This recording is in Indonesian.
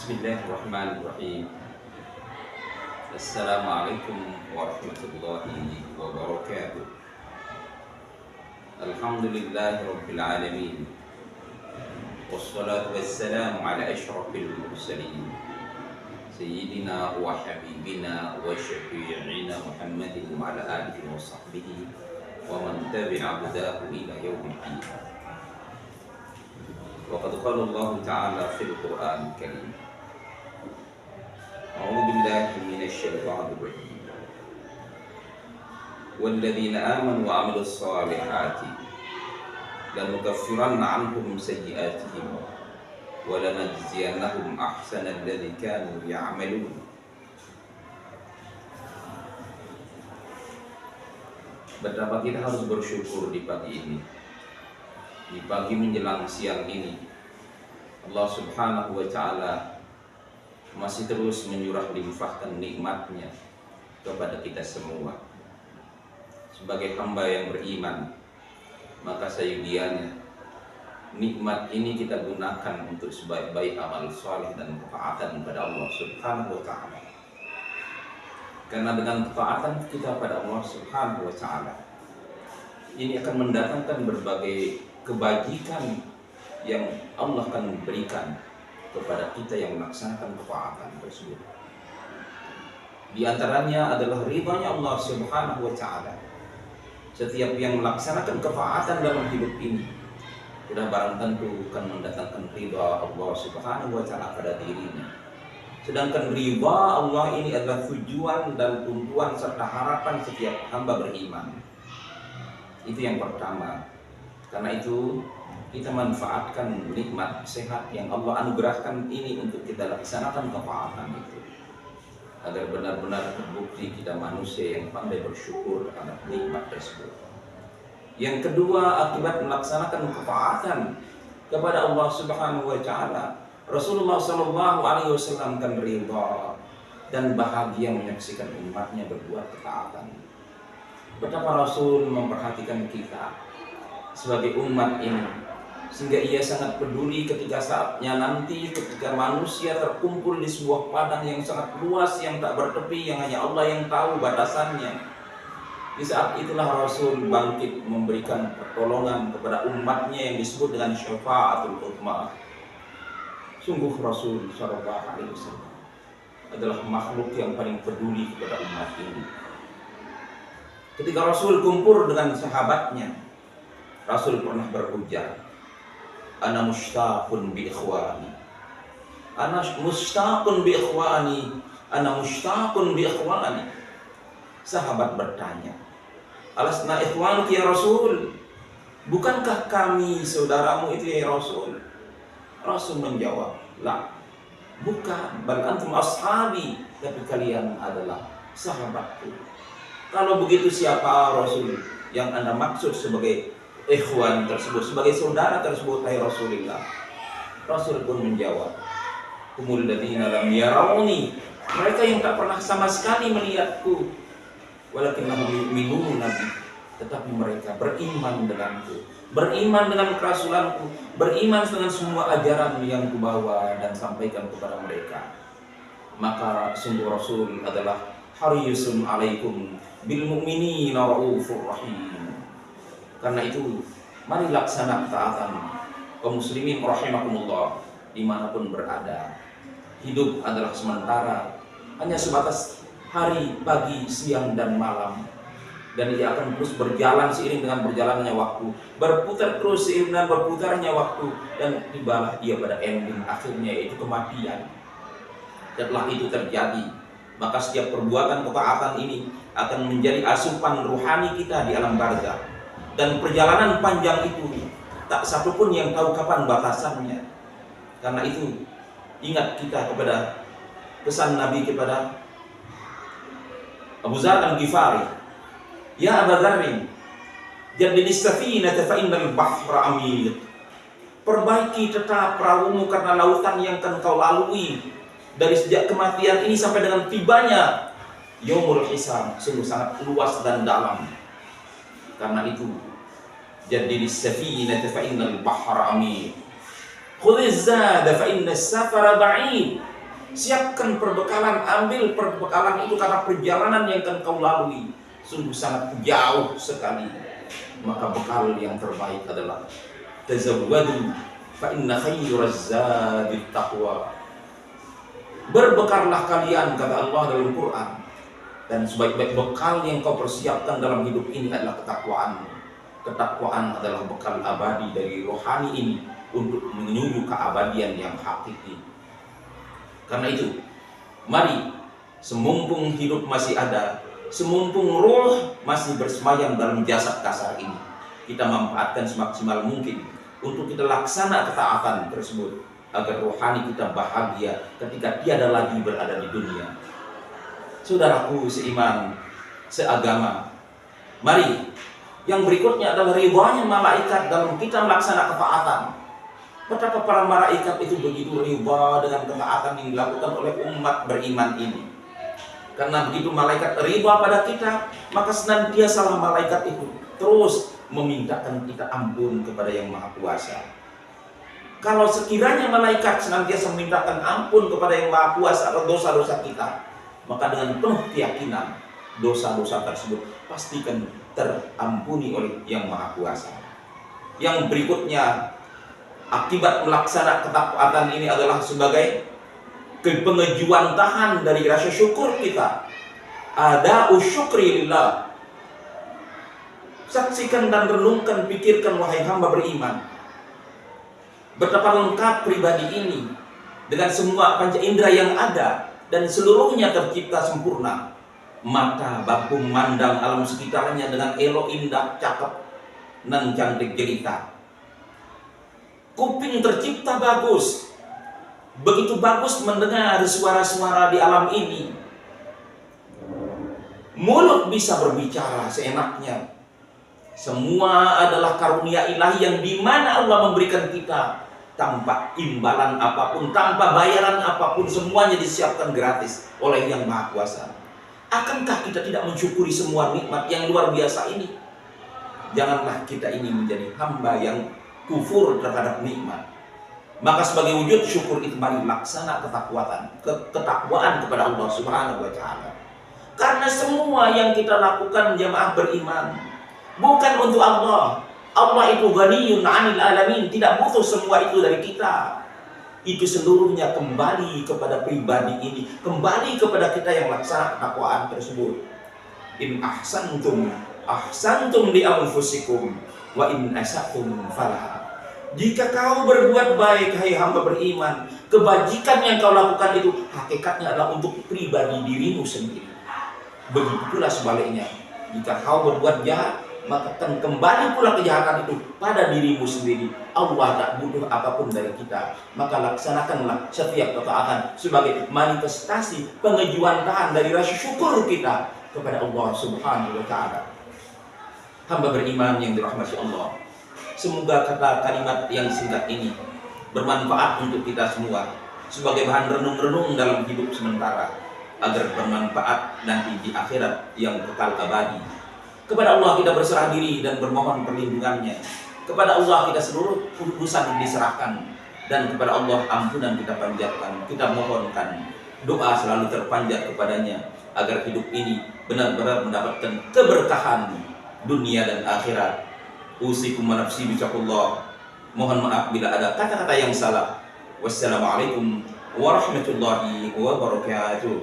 Bismillahirrahmanirrahim. Assalamualaikum warahmatullahi wabarakatuh. Alhamdulillahi rabbil alamin. Wassalatu wassalamu ala asyrafil mursalin Sayyidina wa habibina wa syafi'ina Muhammadin wa ala alihi wa sahbihi wa man tabi'a hudahu ila yaumiddin. وقد قال الله تعالى في القرآن الكريم أعوذ بالله من الشيطان الرجيم والذين آمنوا وعملوا الصالحات لنكفرن عنهم سيئاتهم ولنجزينهم أحسن الذي كانوا يعملون. Betapa kita harus bersyukur di pagi ini, di pagi menjelang siang ini. Allah subhanahu wa ta'ala masih terus menyurah limpahkan nikmatnya kepada kita semua. Sebagai hamba yang beriman, maka sayudiannya nikmat ini kita gunakan untuk sebaik-baik amal saleh dan ketaatan kepada Allah subhanahu wa ta'ala. Karena dengan ketaatan kita pada Allah subhanahu wa ta'ala, ini akan mendatangkan berbagai kebajikan yang Allah akan berikan kepada kita yang melaksanakan ketaatan tersebut. Di antaranya adalah ridhanya Allah subhanahu wa ta'ala. Setiap yang melaksanakan ketaatan dalam hidup ini sudah barang tentu akan mendatangkan ridha Allah subhanahu wa ta'ala pada dirinya. Sedangkan ridha Allah ini adalah tujuan dan tuntuan serta harapan setiap hamba beriman. Itu yang pertama. Karena itu kita manfaatkan nikmat sehat yang Allah anugerahkan ini untuk kita laksanakan ketaatan itu, agar benar-benar terbukti kita manusia yang pandai bersyukur atas nikmat tersebut. Yang kedua, akibat melaksanakan ketaatan kepada Allah subhanahu wa ta'ala, Rasulullah sallallahu alaihi wasallam kan ridha dan bahagia menyaksikan umatnya berbuat ketaatan. Betapa Rasul memperhatikan kita sebagai umat ini, sehingga ia sangat peduli ketika saatnya nanti ketika manusia terkumpul di sebuah padang yang sangat luas yang tak bertepi, yang hanya Allah yang tahu batasannya. Di saat itulah Rasul bangkit memberikan pertolongan kepada umatnya yang disebut dengan syafaatul ummah. Sungguh Rasul sallallahu alaihi wasallam adalah makhluk yang paling peduli kepada umat ini. Ketika Rasul kumpul dengan sahabatnya, Rasul pernah berujar, ana mushtaqun bi ikhwani, ana mushtaqun bi ikhwani, ana mushtaqun bi ikhwani. Sahabat bertanya, alasna ikhwanuki ya Rasul, bukankah kami saudaramu itu ya Rasul? Rasul menjawab, la, bukan, bal antum ashabi, tapi kalian adalah sahabatku. Kalau begitu siapa Rasul yang Anda maksud sebagai ikhwan tersebut, sebagai saudara tersebut, hai Rasulullah? Rasul pun menjawab, humul ladzina lam yarawni, mereka yang tak pernah sama sekali melihatku, walakinnahum yu'minuna bi, tetapi mereka beriman denganku, beriman dengan kerasulanku, beriman dengan semua ajaran yang kubawa dan sampaikan kepada mereka. Maka sungguh Rasul adalah harisun alaikum bil mu'minina raufur rahim. Karena itu, mari laksana ketaatan kaum muslimin rahimakumullah dimanapun berada. Hidup adalah sementara, hanya sebatas hari, pagi, siang, dan malam. Dan ia akan terus berjalan seiring dengan berjalannya waktu, berputar terus seiring dengan berputarnya waktu, dan tibalah ia pada ending akhirnya, yaitu kematian. Setelah itu terjadi, maka setiap perbuatan ketaatan ini akan menjadi asupan ruhani kita di alam barzakh. Dan perjalanan panjang itu tak satupun yang tahu kapan batasannya. Karena itu ingat kita kepada pesan Nabi kepada Abu Dzar Al-Ghifari, ya Abu Dzar, jaddidis safinata fa innal bahra amiq. Perbaiki tetap perahumu karena lautan yang akan kau lalui dari sejak kematian ini sampai dengan tibanya yaumul hisab sungguh sangat luas dan dalam. Karena itu jaddidis safinata fa innal bahra amiq, khudhiz zada fa innas safara ba'id. Siapkan perbekalan, ambil perbekalan itu karena perjalanan yang akan kau lalui sungguh sangat jauh sekali. Maka bekal yang terbaik adalah tazawwadu fa inna khairaz zadi taqwa. Berbekallah kalian, kata Allah dalam Quran, dan sebaik-baik bekal yang kau persiapkan dalam hidup ini adalah ketakwaan. Ketakwaan adalah bekal abadi dari rohani ini untuk menuju keabadian yang hakiki. Karena itu, mari semumpung hidup masih ada, semumpung roh masih bersemayam dalam jasad kasar ini, kita manfaatkan semaksimal mungkin untuk kita laksana ketaatan tersebut, agar rohani kita bahagia ketika tiada lagi berada di dunia. Saudaraku seiman, seagama, mari yang berikutnya adalah ridhanya malaikat dalam kita melaksanakan ketaatan. Betapa para malaikat itu begitu ridha dengan ketaatan yang dilakukan oleh umat beriman ini. Karena begitu malaikat ridha pada kita, maka senantiasa malaikat itu terus memintakan kita ampun kepada Yang Maha Kuasa. Kalau sekiranya malaikat senantiasa memintakan ampun kepada Yang Maha Kuasa atas dosa-dosa kita, maka dengan penuh keyakinan dosa-dosa tersebut pastikan terampuni oleh Yang Maha Kuasa. Yang berikutnya, akibat melaksanakan ketaatan ini adalah sebagai pengejuan tahan dari rasa syukur kita. Ada syukri lillah. Saksikan dan renungkan, pikirkan wahai hamba beriman, betapa lengkap pribadi ini dengan semua panca indera yang ada dan seluruhnya tercipta sempurna. Mata baku memandang alam sekitarnya dengan elok, indah, cakep, dan cantik jelita. Kuping tercipta bagus, begitu bagus mendengar suara-suara di alam ini. Mulut bisa berbicara seenaknya. Semua adalah karunia ilahi yang dimana Allah memberikan kita tanpa imbalan apapun, tanpa bayaran apapun, semuanya disiapkan gratis oleh Yang Maha Kuasa. Akankah kita tidak mensyukuri semua nikmat yang luar biasa ini? Janganlah kita ini menjadi hamba yang kufur terhadap nikmat. Maka sebagai wujud syukur itu mari laksana ketakwaan kepada Allah Subhanahu wa taala. Karena semua yang kita lakukan jamaah beriman bukan untuk Allah. Allah itu ghaniyun 'anil alamin, tidak butuh semua itu dari kita. Itu seluruhnya kembali kepada pribadi ini, kembali kepada kita yang laksana ketakwaan tersebut. In ahsantum li anfusikum wa in asatum falaha. Jika kau berbuat baik, hai hamba beriman, kebajikan yang kau lakukan itu hakikatnya adalah untuk pribadi dirimu sendiri. Begitu pula sebaliknya, jika kau berbuat jahat, maka akan kembali pula kejahatan itu pada dirimu sendiri. Allah tak butuh apapun dari kita. Maka laksanakanlah setiap ketaatan sebagai manifestasi pengejuan tahan dari rasa syukur kita kepada Allah Subhanahu wa taala. Hamba beriman yang dirahmati Allah, semoga kata kalimat yang singkat ini bermanfaat untuk kita semua sebagai bahan renung-renung dalam hidup sementara, agar bermanfaat nanti di akhirat yang kekal abadi. Kepada Allah kita berserah diri dan bermohon perlindungannya. Kepada Allah kita seluruh urusan diserahkan, dan kepada Allah ampunan kita panjatkan, kita mohonkan. Doa selalu terpanjat kepadanya agar hidup ini benar-benar mendapatkan keberkahan dunia dan akhirat. Usikum wa nafsi bittaqullah. Mohon maaf bila ada kata-kata yang salah. Wassalamualaikum warahmatullahi wabarakatuh.